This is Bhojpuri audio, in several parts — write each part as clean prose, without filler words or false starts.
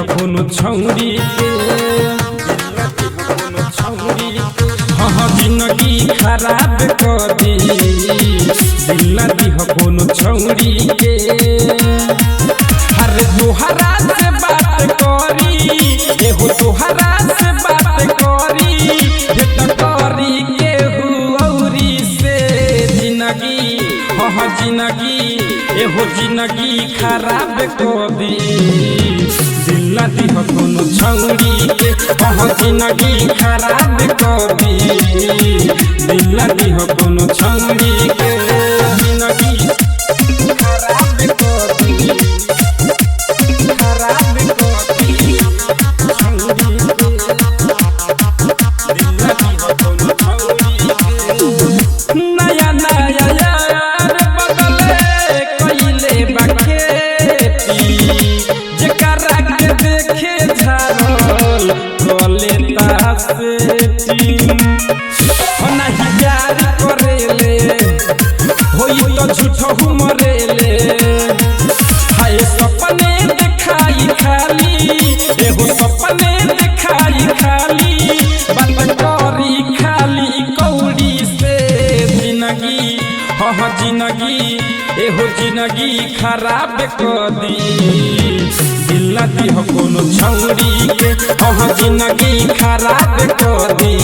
कोनो छौरी के हाँ जिंदगी खराब कर दी दिल दी कोनो छौरी के हर दोहरा से बात करी एहो दोहरा से बात करी भेट करी के हुऔरी से जिंदगी हाँ जिंदगी एहो जिंदगी खराब कर दी दिल दी कोनो छौरी के हाँ जिंदगी खराब कर दी दिल दी कोनो छौरी के जिंदगी खराब कर दी खराब कर दी छौरी दिल दी कोनो छौरी के नया नया यार बदले कइले बाखेती जेकरा के देखे झारल गले तासेती नहीं प्यार करेले होई तो झूठो मरेले हाय सपने देखाई खाली एहो सपने देखाई खाली बात करी खाली कौड़ी से जिंदगी हाँ जिंदगी एहो जिंदगी खराब कर दी दिल दी कोनो छौरी के हाँ जिंदगी खराब कर दी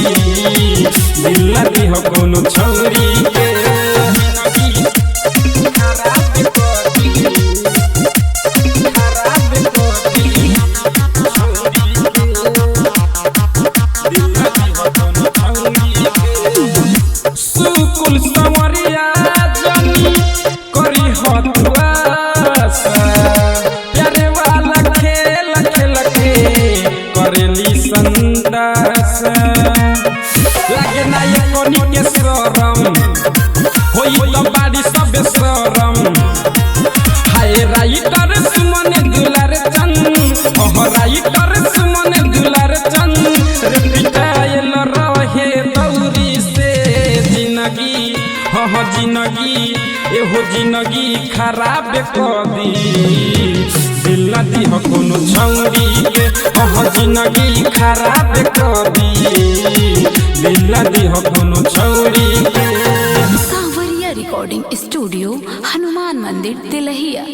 दिल दी कोनो छौरी के जिंदगी खराब कर दी खराब कर दी छौरी के दिल दी कोनो छौरी के सुकुल संवरिया जनी करी हतुआसा प्यारे वाला खेल खेल के करेली संदास लागे ना ये कोनी के शरम होई तो बाड़ी सब शरम हाय राइटर सुमन दुलार चंद हाँ राइटर सुमन दुलार चंद रे पिटायल रहे दौरी से जिंदगी हाँ जिंदगी एहो जिंदगी खराब कर दी दिल दी कोनो छौरी के हाँ जिंदगी खराब कर दी दिल दी कोनो छौरी के। सावरिया रिकॉर्डिंग स्टूडियो, हनुमान मंदिर, तिलहिया।